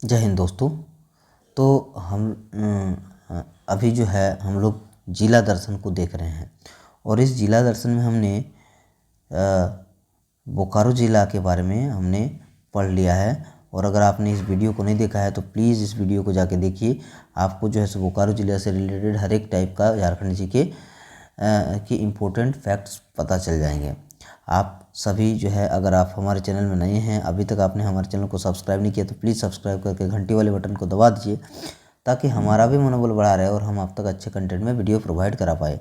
जय हिंद दोस्तों। तो हम अभी जो है हम लोग जिला दर्शन को देख रहे हैं और इस जिला दर्शन में हमने बोकारो ज़िला के बारे में हमने पढ़ लिया है। और अगर आपने इस वीडियो को नहीं देखा है तो प्लीज़ इस वीडियो को जाके देखिए। आपको जो है सो बोकारो ज़िला से रिलेटेड हर एक टाइप का झारखंड जी के इम्पोर्टेंट फैक्ट्स पता चल जाएंगे। आप सभी जो है, अगर आप हमारे चैनल में नए हैं, अभी तक आपने हमारे चैनल को सब्सक्राइब नहीं किया तो प्लीज़ सब्सक्राइब करके घंटी वाले बटन को दबा दीजिए ताकि हमारा भी मनोबल बढ़ा रहे और हम आप तक अच्छे कंटेंट में वीडियो प्रोवाइड करा पाए।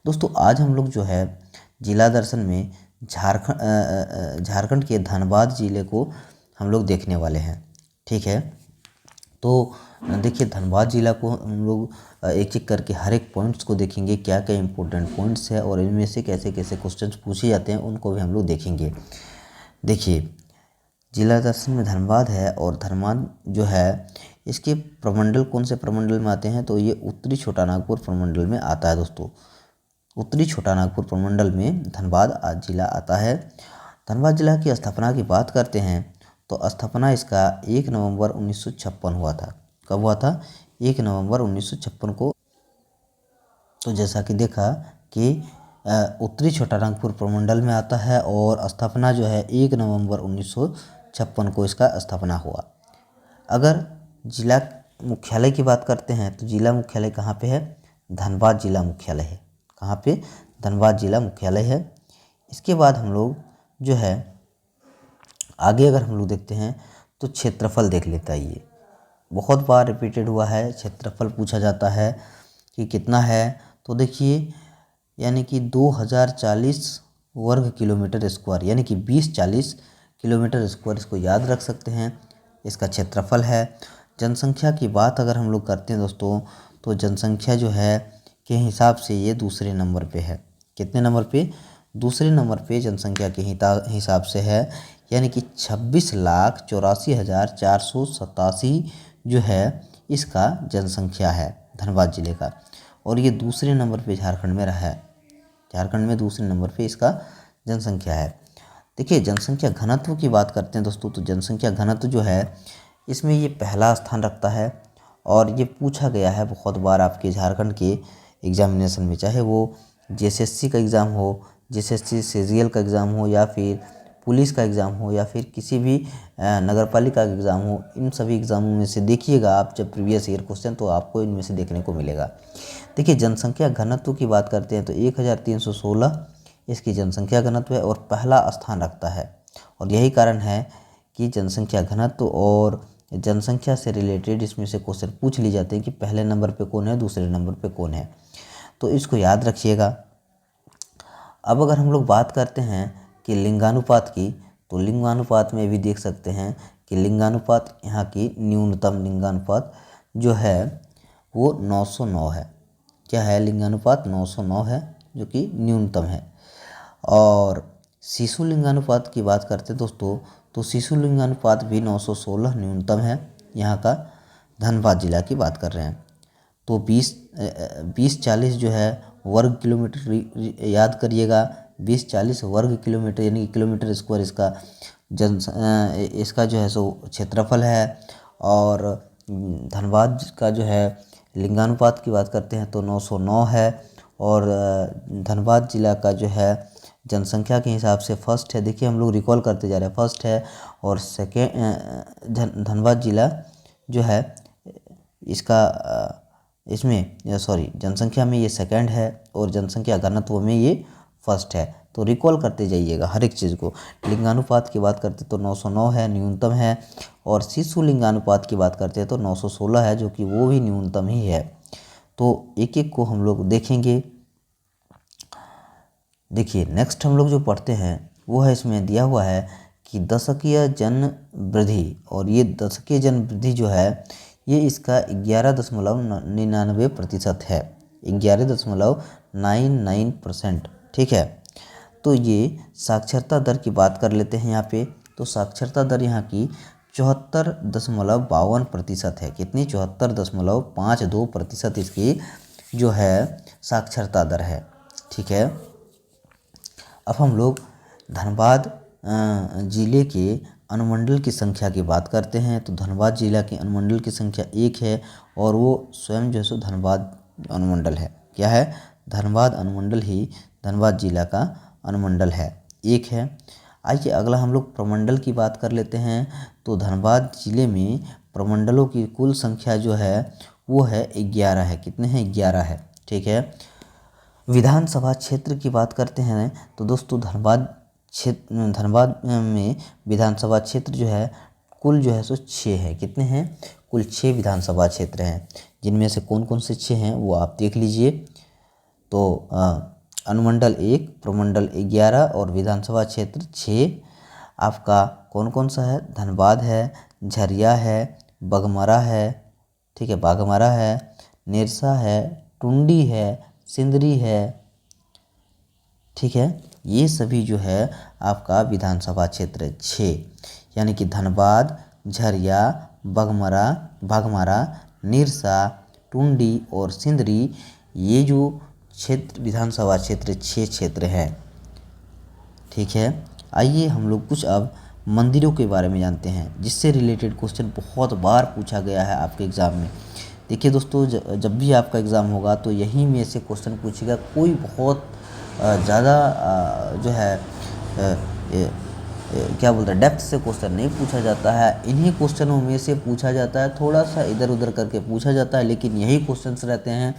दोस्तों, आज हम लोग जो है जिला दर्शन में झारखंड के धनबाद ज़िले को हम लोग देखने वाले हैं। ठीक है, तो देखिए धनबाद ज़िला को हम लोग एक एक करके हर एक पॉइंट्स को देखेंगे, क्या क्या इंपॉर्टेंट पॉइंट्स है और इनमें से कैसे कैसे क्वेश्चंस पूछे जाते हैं उनको भी हम लोग देखेंगे। देखिए, जिला दर्शन में धनबाद है और धनबाद जो है इसके प्रमंडल कौन से प्रमंडल में आते हैं तो ये उत्तरी छोटा नागपुर प्रमंडल में आता है। दोस्तों, उत्तरी छोटा नागपुर प्रमंडल में धनबाद जिला आता है। धनबाद जिला की स्थापना की बात करते हैं तो स्थापना इसका 1 नवंबर 1956 हुआ था। कब हुआ था? 1 नवंबर 1956 को। तो जैसा कि देखा कि उत्तरी छोटा नागपुर प्रमंडल में आता है और स्थापना जो है 1 नवंबर 1956 को इसका स्थापना हुआ। अगर जिला मुख्यालय की बात करते हैं तो जिला मुख्यालय कहाँ पे है? धनबाद जिला मुख्यालय है। कहाँ पे? धनबाद जिला मुख्यालय है। इसके बाद हम लोग जो है आगे अगर हम लोग देखते हैं तो क्षेत्रफल देख लेता है। ये बहुत बार रिपीटेड हुआ है, क्षेत्रफल पूछा जाता है कि कितना है। तो देखिए, यानी कि 2040 वर्ग किलोमीटर स्क्वायर, यानी कि 2040 किलोमीटर स्क्वायर, इसको याद रख सकते हैं। इसका क्षेत्रफल है। जनसंख्या की बात अगर हम लोग करते हैं दोस्तों, तो जनसंख्या जो है के हिसाब से ये दूसरे नंबर पे है। कितने नंबर पे? दूसरे नंबर पे जनसंख्या के हिसाब से है, यानी कि 26,84,487 जो है इसका जनसंख्या है धनबाद ज़िले का। और ये दूसरे नंबर पे झारखंड में रहा है। झारखंड में दूसरे नंबर पे इसका जनसंख्या है। देखिए, जनसंख्या घनत्व की बात करते हैं दोस्तों, तो जनसंख्या घनत्व जो है इसमें ये पहला स्थान रखता है। और ये पूछा गया है बहुत बार आपके झारखंड के एग्जामिनेशन में, चाहे वो जेएसएससी का एग्ज़ाम हो, जेएसएससी सीजीएल का एग्ज़ाम हो, या फिर पुलिस का एग्ज़ाम हो, या फिर किसी भी नगर पालिका का एग्ज़ाम हो। इन सभी एग्ज़ामों में से देखिएगा आप जब प्रीवियस ईयर क्वेश्चन, तो आपको इनमें से देखने को मिलेगा। देखिए, जनसंख्या घनत्व की बात करते हैं तो 1316 इसकी जनसंख्या घनत्व है और पहला स्थान रखता है। और यही कारण है कि जनसंख्या घनत्व और जनसंख्या से रिलेटेड इसमें से क्वेश्चन पूछ लिए जाते हैं कि पहले नंबर पे कौन है, दूसरे नंबर पे कौन है। तो इसको याद रखिएगा। अब अगर हम लोग बात करते हैं कि लिंगानुपात की, तो लिंगानुपात में भी देख सकते हैं कि लिंगानुपात यहाँ की न्यूनतम लिंगानुपात जो है वो 909 है। क्या है? लिंगानुपात 909 है, जो कि न्यूनतम है। और शिशु लिंगानुपात की बात करते हैं दोस्तों, तो शिशु लिंगानुपात भी 916 न्यूनतम है। यहाँ का धनबाद जिला की बात कर रहे हैं। तो 2040 जो है वर्ग किलोमीटर याद करिएगा। 2040 वर्ग किलोमीटर, यानी कि किलोमीटर स्क्वायर इसका जो है सो क्षेत्रफल है। और धनबाद का जो है लिंगानुपात की बात करते हैं तो 909 है। और धनबाद जिला का जो है जनसंख्या के हिसाब से फर्स्ट है। देखिए, हम लोग रिकॉल करते जा रहे हैं, फर्स्ट है। और सेकेंड धनबाद जिला जो है इसका इसमें सॉरी जनसंख्या में ये सेकंड है और जनसंख्या घनत्व में ये फर्स्ट है। तो रिकॉल करते जाइएगा हर एक चीज़ को। लिंगानुपात की बात करते तो 909 है, न्यूनतम है। और शिशु लिंगानुपात की बात करते हैं तो 916 है, जो कि वो भी न्यूनतम ही है। तो एक एक को हम लोग देखेंगे। देखिए, नेक्स्ट हम लोग जो पढ़ते हैं वो है, इसमें दिया हुआ है कि दशकीय जन वृद्धि। और ये दशकीय जन वृद्धि जो है ये इसका 11.99% है। 11.99%। ठीक है, तो ये साक्षरता दर की बात कर लेते हैं यहाँ पे। तो साक्षरता दर यहाँ की 74.52% है। कितनी? 74.52% इसकी जो है साक्षरता दर है। ठीक है, अब हम लोग धनबाद ज़िले के अनुमंडल की संख्या की बात करते हैं तो धनबाद जिला की अनुमंडल की संख्या 1 है और वो स्वयं जो है सो धनबाद अनुमंडल है। क्या है? धनबाद अनुमंडल ही धनबाद जिला का अनुमंडल है, 1 है। आइए अगला हम लोग प्रमंडल की बात कर लेते हैं। तो धनबाद जिले में प्रमंडलों की कुल संख्या जो है वो है 11 है। कितने हैं? 11 है। ठीक है। विधानसभा क्षेत्र की बात करते हैं तो दोस्तों धनबाद में विधानसभा क्षेत्र जो है कुल जो है सो 6 है। कितने हैं? कुल 6 विधानसभा क्षेत्र हैं, जिनमें से कौन कौन से 6 हैं वो आप देख लीजिए। तो अनुमंडल 1, प्रमंडल 11 और विधानसभा क्षेत्र 6 आपका कौन कौन सा है? धनबाद है, झरिया है, बघमरा है, ठीक है, बाघमरा है, निरसा है, टुंडी है, सिंदरी है। ठीक है, ये सभी जो है आपका विधानसभा क्षेत्र 6, यानी कि धनबाद, झरिया, बाघमारा, निरसा, टुंडी और सिंदरी, ये जो क्षेत्र विधानसभा क्षेत्र 6 क्षेत्र हैं। ठीक है। आइए हम लोग कुछ अब मंदिरों के बारे में जानते हैं, जिससे रिलेटेड क्वेश्चन बहुत बार पूछा गया है आपके एग्ज़ाम में। देखिए दोस्तों, जब भी आपका एग्ज़ाम होगा तो यहीं में से क्वेश्चन पूछेगा। कोई बहुत ज़्यादा जो है क्या बोलते हैं, डेप्थ से क्वेश्चन नहीं पूछा जाता है। इन्हीं क्वेश्चनों में से पूछा जाता है, थोड़ा सा इधर उधर करके पूछा जाता है, लेकिन यही क्वेश्चंस रहते हैं।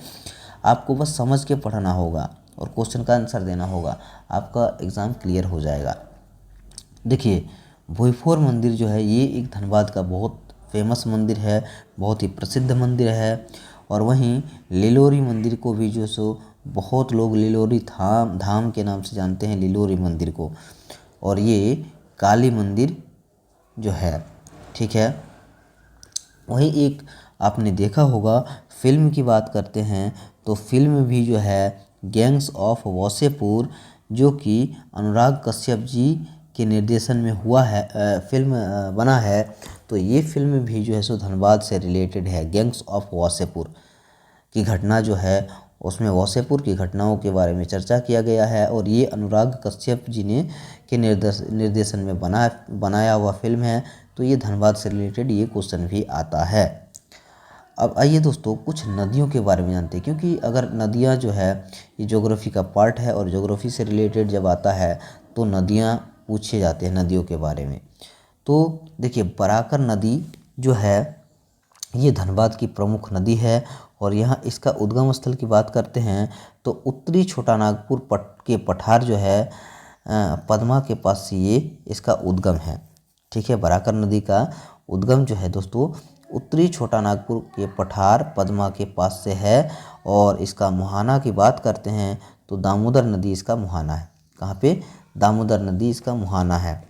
आपको बस समझ के पढ़ना होगा और क्वेश्चन का आंसर देना होगा, आपका एग्ज़ाम क्लियर हो जाएगा। देखिए, भोईफोर मंदिर जो है ये एक धनबाद का बहुत फेमस मंदिर है, बहुत ही प्रसिद्ध मंदिर है। और वहीं लिलोरी मंदिर को भी जो सो बहुत लोग लिलोरी धाम के नाम से जानते हैं, लिलोरी मंदिर को। और ये काली मंदिर जो है, ठीक है। वहीं एक आपने देखा होगा, फिल्म की बात करते हैं तो फिल्म भी जो है गैंग्स ऑफ वासेपुर, जो कि अनुराग कश्यप जी के निर्देशन में हुआ है, फिल्म बना है। तो ये फिल्म भी जो है सो धनबाद से रिलेटेड है। गैंग्स ऑफ वासेपुर की घटना जो है उसमें वासेपुर की घटनाओं के बारे में चर्चा किया गया है और ये अनुराग कश्यप जी ने के निर्देशन में बनाया हुआ फिल्म है। तो ये धनबाद से रिलेटेड ये क्वेश्चन भी आता है। अब आइए दोस्तों कुछ नदियों के बारे में जानते हैं, क्योंकि अगर नदियाँ जो है ये ज्योग्राफी का पार्ट है और ज्योग्राफी से रिलेटेड जब आता है तो नदियाँ पूछे जाते हैं नदियों के बारे में। तो देखिए, बराकर नदी जो है ये धनबाद की प्रमुख नदी है और यहाँ इसका उद्गम स्थल की बात करते हैं तो उत्तरी छोटा नागपुर के पठार जो है पद्मा के पास से ये इसका उद्गम है। ठीक है, बराकर नदी का उद्गम जो है दोस्तों उत्तरी छोटा नागपुर के पठार पद्मा के पास से है। और इसका मुहाना की बात करते हैं तो दामोदर नदी इसका मुहाना है। कहाँ पे? दामोदर नदी इसका मुहाना है।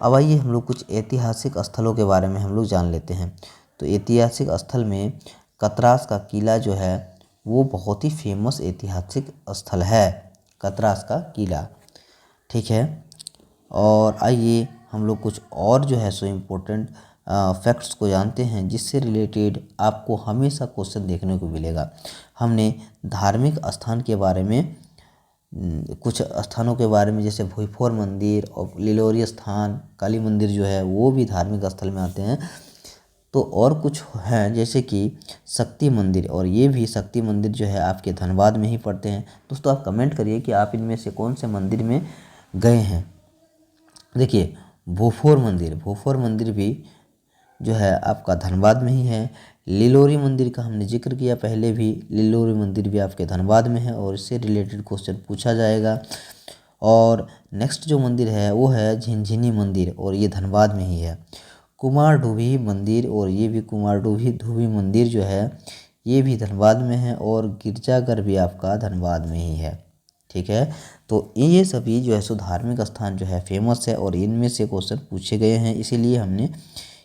अब आइए हम लोग कुछ ऐतिहासिक स्थलों के बारे में हम लोग जान लेते हैं। तो ऐतिहासिक स्थल में कतरास का किला जो है वो बहुत ही फेमस ऐतिहासिक स्थल है, कतरास का किला। ठीक है। और आइए हम लोग कुछ और जो है सो इम्पोर्टेंट फैक्ट्स को जानते हैं, जिससे रिलेटेड आपको हमेशा क्वेश्चन देखने को मिलेगा। हमने धार्मिक स्थान के बारे में कुछ स्थानों के बारे में, जैसे भोईफोर मंदिर और लिलोरी स्थान, काली मंदिर जो है वो भी धार्मिक स्थल में आते हैं। तो और कुछ हैं जैसे कि शक्ति मंदिर, और ये भी शक्ति मंदिर जो है आपके धनबाद में ही पड़ते हैं। दोस्तों आप कमेंट करिए कि आप इनमें से कौन से मंदिर में गए हैं। देखिए, भोईफोर मंदिर भी जो है आपका धनबाद में ही है। लिलोरी मंदिर का हमने जिक्र किया पहले भी, लिलोरी मंदिर भी आपके धनबाद में है और इससे रिलेटेड क्वेश्चन पूछा जाएगा। और नेक्स्ट जो मंदिर है वो है झिनझिनी मंदिर और ये धनबाद में ही है। कुमारडुभी मंदिर, और ये भी कुमारडुभी मंदिर जो है ये भी धनबाद में है और गिरजाघर भी आपका धनबाद में ही है। ठीक है। तो ये सभी जो है सो धार्मिक स्थान जो है फेमस है और इनमें से क्वेश्चन पूछे गए हैं, इसीलिए हमने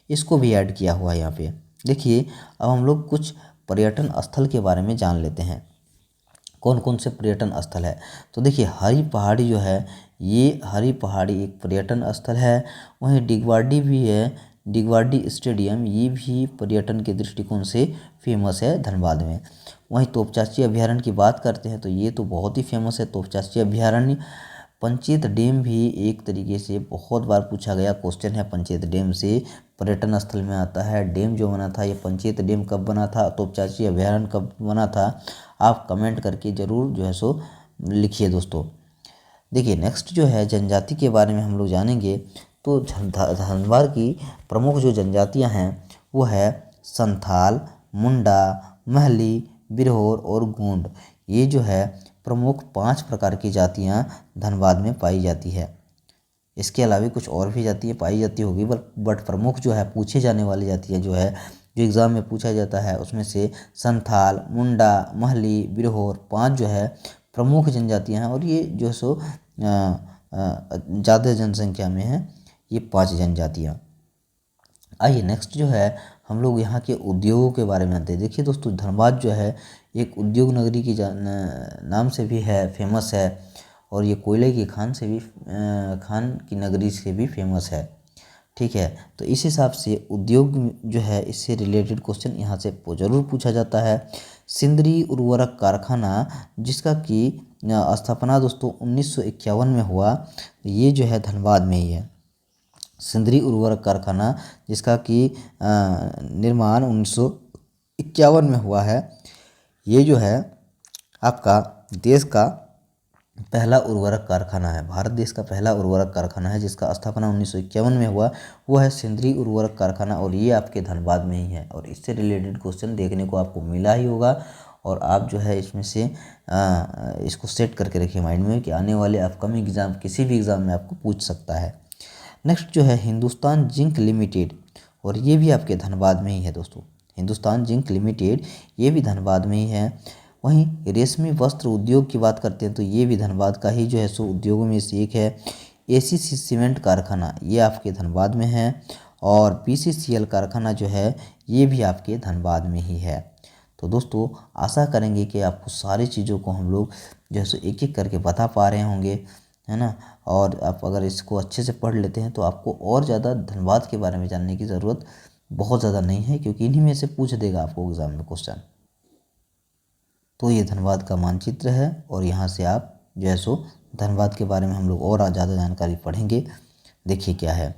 इसको भी ऐड किया हुआ है यहाँ पे। देखिए, अब हम लोग कुछ पर्यटन स्थल के बारे में जान लेते हैं, कौन कौन से पर्यटन स्थल है। तो देखिए, हरी पहाड़ी जो है ये हरी पहाड़ी एक पर्यटन स्थल है। वहीं डिगवाडी भी है, डिगवाडी स्टेडियम, ये भी पर्यटन के दृष्टिकोण से फेमस है धनबाद में। वहीं तोपचाची अभ्यारण्य की बात करते हैं तो ये तो बहुत ही फेमस है। तोपचाची अभ्यारण्य पंचेत डैम भी एक तरीके से बहुत बार पूछा गया क्वेश्चन है। पंचेत डैम से पर्यटन स्थल में आता है। डैम जो बना था ये पंचेत डैम कब बना था, तोपचांची अभयारण्य कब बना था, आप कमेंट करके ज़रूर जो है सो लिखिए दोस्तों। देखिए नेक्स्ट जो है जनजाति के बारे में हम लोग जानेंगे। तो धनबाद की प्रमुख जो जनजातियां हैं वो है संथाल, मुंडा, महली, बिरहोर और गोंड। ये जो है प्रमुख 5 प्रकार की जातियां धनबाद में पाई जाती है। इसके अलावा कुछ और भी जातियाँ पाई जाती होगी, बट प्रमुख जो है पूछे जाने वाली जातियाँ जो है जो एग्ज़ाम में पूछा जाता है उसमें से संथाल, मुंडा, महली, बिरहोर 5 जो है प्रमुख जनजातियाँ हैं। और ये जो है सो ज़्यादा जनसंख्या में है ये 5 जनजातियाँ। आइए नेक्स्ट जो है हम लोग यहाँ के उद्योगों के बारे में जानते हैं। देखिए दोस्तों धनबाद जो है एक उद्योग नगरी की नाम से भी है फेमस है, और ये कोयले की खान की नगरी से भी फेमस है। ठीक है, तो इस हिसाब से उद्योग जो है इससे रिलेटेड क्वेश्चन यहाँ से ज़रूर पूछा जाता है। सिंदरी उर्वरक कारखाना जिसका कि स्थापना दोस्तों 1951 में हुआ, ये जो है धनबाद में ही है। सिंदरी उर्वरक कारखाना जिसका कि निर्माण 1951 में हुआ है। ये जो है आपका देश का पहला उर्वरक कारखाना है। भारत देश का पहला उर्वरक कारखाना है जिसका स्थापना 1951 में हुआ, वो है सिंदरी उर्वरक कारखाना, और ये आपके धनबाद में ही है। और इससे रिलेटेड क्वेश्चन देखने को आपको मिला ही होगा, और आप जो है इसमें से इसको सेट करके रखिए माइंड में कि आने वाले अपकमिंग एग्ज़ाम किसी भी एग्ज़ाम में आपको पूछ सकता है। नेक्स्ट जो है हिंदुस्तान जिंक लिमिटेड, और ये भी आपके धनबाद में ही है दोस्तों। हिंदुस्तान जिंक लिमिटेड ये भी धनबाद में ही है। वहीं रेशमी वस्त्र उद्योग की बात करते हैं तो ये भी धनबाद का ही जो है सो उद्योगों में से एक है। एसीसी सीमेंट कारखाना ये आपके धनबाद में है, और पीसीसीएल कारखाना जो है ये भी आपके धनबाद में ही है। तो दोस्तों आशा करेंगे कि आपको सारी चीज़ों को हम लोग जो है सो एक एक करके बता पा रहे होंगे, है ना। और आप अगर इसको अच्छे से पढ़ लेते हैं तो आपको और ज़्यादा धनबाद के बारे में जानने की ज़रूरत बहुत ज़्यादा नहीं है, क्योंकि इन्हीं में से पूछ देगा आपको एग्ज़ाम में क्वेश्चन। तो ये धनबाद का मानचित्र है, और यहाँ से आप जो है सो धनबाद के बारे में हम लोग और ज़्यादा जानकारी पढ़ेंगे। देखिए क्या है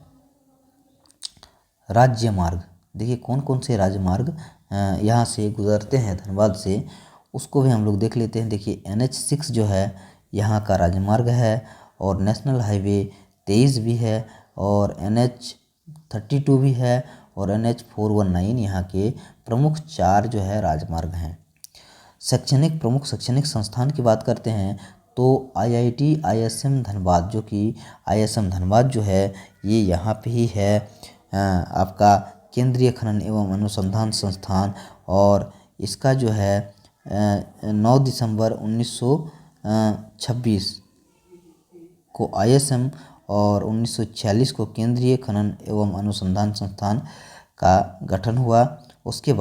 राज्य मार्ग। देखिए कौन कौन से राज्य मार्ग यहाँ से गुजरते हैं धनबाद से, उसको भी हम लोग देख लेते हैं। देखिए NH6 जो है यहाँ का राजमार्ग है, और नेशनल हाईवे 23 भी है, और NH32 भी है, और NH419 यहाँ के प्रमुख 4 जो है राजमार्ग हैं। प्रमुख शैक्षणिक संस्थान की बात करते हैं तो IIT ISM धनबाद, जो कि ISM धनबाद जो है ये यहाँ पे ही है। आपका केंद्रीय खनन एवं अनुसंधान संस्थान, और इसका जो है 9 दिसंबर 1926 को ISM और 1946 को केंद्रीय खनन एवं अनुसंधान संस्थान का गठन हुआ। उसके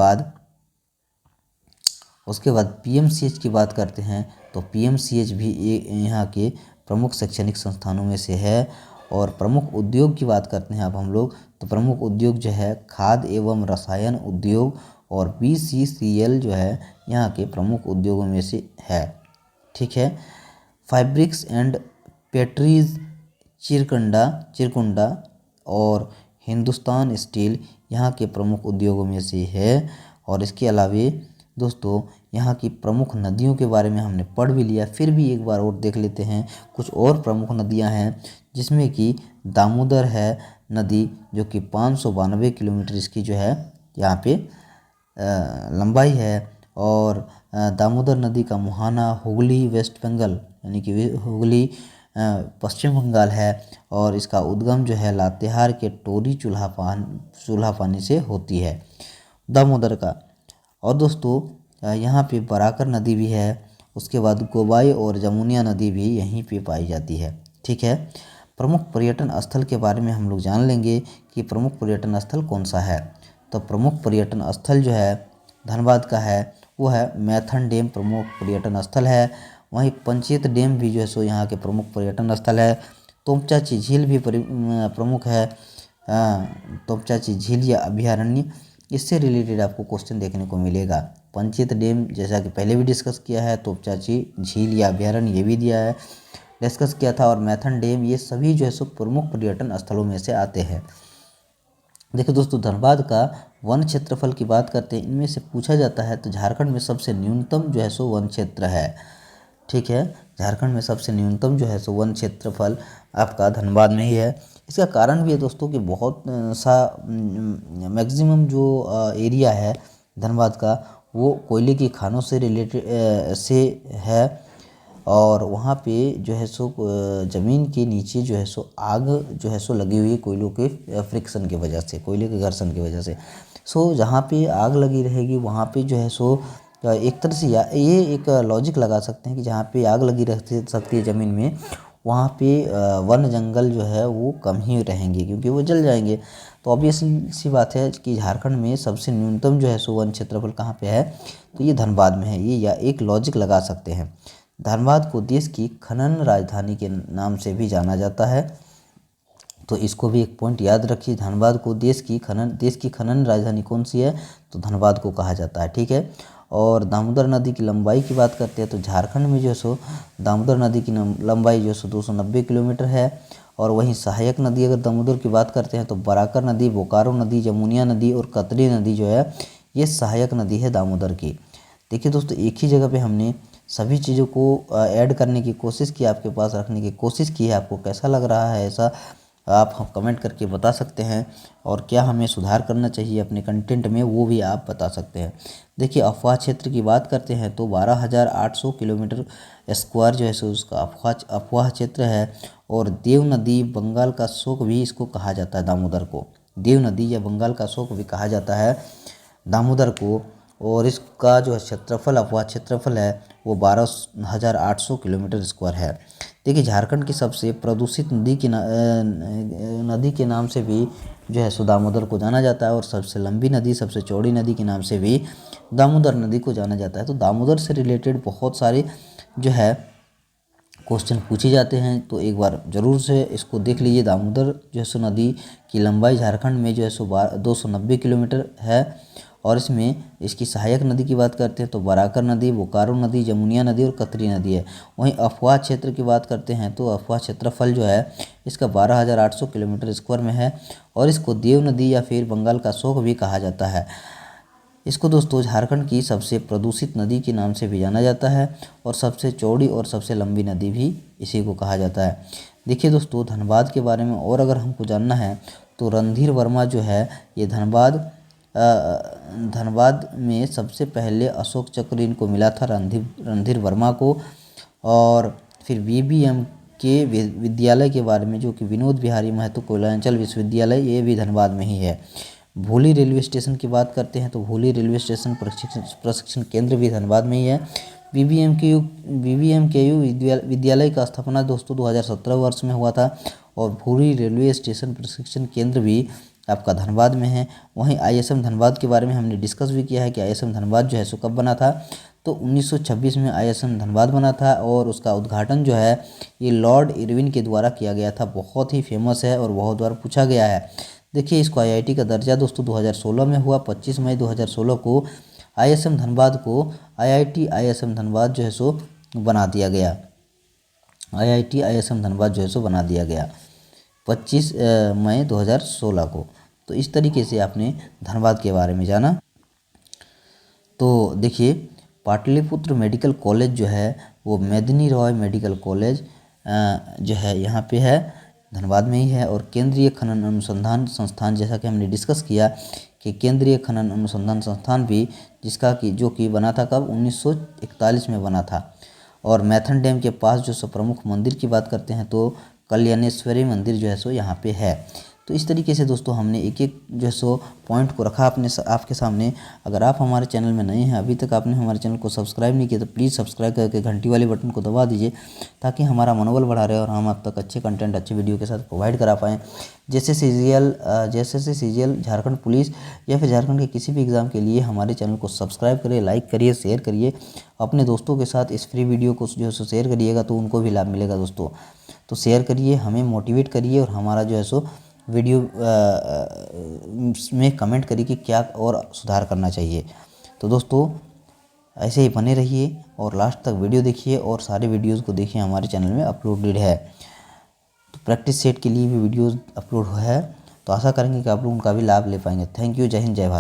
बाद PMCH की बात करते हैं तो PMCH भी यहाँ के प्रमुख शैक्षणिक संस्थानों में से है। और प्रमुख उद्योग की बात करते हैं अब हम लोग, तो प्रमुख उद्योग जो है खाद्य एवं रसायन उद्योग, और BCCL जो है यहाँ के प्रमुख उद्योगों में से है। ठीक है, फैब्रिक्स एंड पेट्रीज चिरकुंडा और हिंदुस्तान स्टील यहाँ के प्रमुख उद्योगों में से है। और इसके अलावे दोस्तों यहाँ की प्रमुख नदियों के बारे में हमने पढ़ भी लिया, फिर भी एक बार और देख लेते हैं। कुछ और प्रमुख नदियाँ हैं जिसमें कि दामोदर है नदी, जो कि 592 किलोमीटर इसकी जो है यहाँ पे लंबाई है। और दामोदर नदी का मुहाना हुगली वेस्ट बंगाल यानी कि हुगली पश्चिम बंगाल है, और इसका उद्गम जो है लातेहार के टोरी चूल्हा पानी से होती है दामोदर का। और दोस्तों यहाँ पे बराकर नदी भी है, उसके बाद गोबाई और जमुनिया नदी भी यहीं पे पाई जाती है। ठीक है, प्रमुख पर्यटन स्थल के बारे में हम लोग जान लेंगे कि प्रमुख पर्यटन स्थल कौन सा है। तो प्रमुख पर्यटन स्थल जो है धनबाद का है वो है मैथन डैम, प्रमुख पर्यटन स्थल है। वहीं पंचेत डैम भी जो है सो यहाँ के प्रमुख पर्यटन स्थल है। तोपचाची झील भी प्रमुख है। तोपचाची झील या अभयारण्य, इससे रिलेटेड आपको क्वेश्चन देखने को मिलेगा। पंचेत डैम जैसा कि पहले भी डिस्कस किया है, तोपचाची झील या अभयारण्य ये भी दिया है। डिस्कस किया था। और मैथन डैम, ये सभी जो है सो प्रमुख पर्यटन स्थलों में से आते हैं। देखिए दोस्तों, धनबाद का वन क्षेत्रफल की बात करते हैं, इनमें से पूछा जाता है तो झारखंड में सबसे न्यूनतम जो है सो वन क्षेत्र है। ठीक है, झारखंड में सबसे न्यूनतम जो है सो वन क्षेत्रफल आपका धनबाद में ही है। इसका कारण भी है दोस्तों कि बहुत सा मैक्सिमम जो एरिया है धनबाद का, वो कोयले की खानों से रिलेटेड से है। और वहाँ पे जो है सो ज़मीन के नीचे जो है सो आग जो है सो लगी हुई है कोयलों के फ्रिक्शन की वजह से, कोयले के घर्षण की वजह से। सो जहाँ पे आग लगी रहेगी वहाँ पे जो है सो एक तरह से ये एक लॉजिक लगा सकते हैं कि जहाँ पे आग लगी रह सकती है ज़मीन में, वहाँ पे वन जंगल जो है वो कम ही रहेंगे, क्योंकि वो जल जाएंगे। तो ऑब्वियस सी बात है कि झारखंड में सबसे न्यूनतम जो है सो वन क्षेत्रफल कहाँ पे है, तो ये धनबाद में है। ये या एक लॉजिक लगा सकते हैं। धनबाद को देश की खनन राजधानी के नाम से भी जाना जाता है, तो इसको भी एक पॉइंट याद रखिए। धनबाद को देश की खनन राजधानी कौन सी है, तो धनबाद को कहा जाता है। ठीक है, और दामोदर नदी की लंबाई की बात करते हैं तो झारखंड में जो है सो दामोदर नदी की लंबाई जो है सो 290 किलोमीटर है। और वहीं सहायक नदी अगर दामोदर की बात करते हैं तो बराकर नदी, बोकारो नदी, जमुनिया नदी और कतरी नदी जो है ये सहायक नदी है दामोदर की। देखिए दोस्तों, एक ही जगह पे हमने सभी चीज़ों को ऐड करने की कोशिश की, आपके पास रखने की कोशिश की है। आपको कैसा लग रहा है ऐसा आप हम कमेंट करके बता सकते हैं, और क्या हमें सुधार करना चाहिए अपने कंटेंट में वो भी आप बता सकते हैं। देखिए, अफवाह क्षेत्र की बात करते हैं तो 12,800 किलोमीटर स्क्वायर जो है सो उसका अफवाह क्षेत्र है। और देव नदी, बंगाल का शोक भी इसको कहा जाता है दामोदर को। देव नदी या बंगाल का शोक भी कहा जाता है दामोदर को। और इसका जो क्षेत्रफल, अफवाह क्षेत्रफल है वो 12,800 किलोमीटर स्क्वायर है। देखिए, झारखंड की सबसे प्रदूषित नदी के नाम से भी जो है सो दामोदर को जाना जाता है। और सबसे लंबी नदी, सबसे चौड़ी नदी के नाम से भी दामोदर नदी को जाना जाता है। तो दामोदर से रिलेटेड बहुत सारे जो है क्वेश्चन पूछे जाते हैं, तो एक बार ज़रूर से इसको देख लीजिए। दामोदर जो है सो नदी की लंबाई झारखंड में जो है सो 290 किलोमीटर है। और इसमें इसकी सहायक नदी की बात करते हैं तो बराकर नदी, बोकारो नदी, जमुनिया नदी और कतरी नदी है। वहीं अफवाह क्षेत्र की बात करते हैं तो अफवाह क्षेत्रफल जो है इसका 12,800 किलोमीटर स्क्वायर में है। और इसको देव नदी या फिर बंगाल का शोक भी कहा जाता है। इसको दोस्तों झारखंड की सबसे प्रदूषित नदी के नाम से भी जाना जाता है। और सबसे चौड़ी और सबसे लंबी नदी भी इसी को कहा जाता है। देखिए दोस्तों, धनबाद के बारे में और अगर हमको जानना है तो रणधीर वर्मा जो है ये धनबाद में सबसे पहले अशोक चक्र इनको मिला था, रणधीर वर्मा को। और फिर वीबीएम के विद्यालय के बारे में, जो कि विनोद बिहारी महतो कोयलांचल विश्वविद्यालय, ये भी धनबाद में ही है। भूली रेलवे स्टेशन की बात करते हैं तो भूली रेलवे स्टेशन प्रशिक्षण केंद्र भी धनबाद में ही है। बीबीएमकेयू विद्यालय का स्थापना दोस्तों 2017 वर्ष में हुआ था। और भूली रेलवे स्टेशन प्रशिक्षण केंद्र भी आपका धनबाद में है। वहीं आईएसएम धनबाद के बारे में हमने डिस्कस भी किया है कि आईएसएम धनबाद जो है सो कब बना था, तो 1926 में आईएसएम धनबाद बना था। और उसका उद्घाटन जो है ये लॉर्ड इरविन के द्वारा किया गया था। बहुत ही फेमस है और बहुत बार पूछा गया है। देखिए, इसको आईआईटी का दर्जा दोस्तों 2016 में हुआ। 25 मई 2016 को आईएसएम धनबाद को आईआईटी आईएसएम धनबाद जो है सो बना दिया गया। आईआईटी आईएसएम धनबाद जो है सो बना दिया गया 25 मई 2016 को। तो इस तरीके से आपने धनबाद के बारे में जाना। तो देखिए, पाटलिपुत्र मेडिकल कॉलेज जो है वो मेदिनी रॉय मेडिकल कॉलेज जो है यहाँ पे है, धनबाद में ही है। और केंद्रीय खनन अनुसंधान संस्थान, जैसा कि हमने डिस्कस किया कि केंद्रीय खनन अनुसंधान संस्थान भी जो कि बना था कब, 1941 में बना था। और मैथन डैम के पास जो सो प्रमुख मंदिर की बात करते हैं तो कल्याणेश्वरी मंदिर जो है सो यहाँ पे है। तो इस तरीके से दोस्तों हमने एक एक जो है सो पॉइंट को रखा आपके सामने। अगर आप हमारे चैनल में नए हैं, अभी तक आपने हमारे चैनल को सब्सक्राइब नहीं किया तो प्लीज़ सब्सक्राइब करके घंटी वाले बटन को दबा दीजिए, ताकि हमारा मनोबल बढ़ा रहे और हम आप तक अच्छे कंटेंट, अच्छे वीडियो के साथ प्रोवाइड करा पाएँ। जैसे सीजीएल, झारखंड पुलिस या फिर झारखंड के किसी भी एग्ज़ाम के लिए हमारे चैनल को सब्सक्राइब करिए, लाइक करिए, शेयर करिए। अपने दोस्तों के साथ इस फ्री वीडियो को जो है सो शेयर करिएगा तो उनको भी लाभ मिलेगा दोस्तों। तो शेयर करिए, हमें मोटिवेट करिए और हमारा जो है सो वीडियो में कमेंट करिए कि क्या और सुधार करना चाहिए। तो दोस्तों ऐसे ही बने रहिए और लास्ट तक वीडियो देखिए और सारे वीडियोज़ को देखिए, हमारे चैनल में अपलोडेड है। तो प्रैक्टिस सेट के लिए भी वीडियोज़ अपलोड है, तो आशा करेंगे कि आप लोग उनका भी लाभ ले पाएंगे। Thank you. जय हिंद, जय भारत।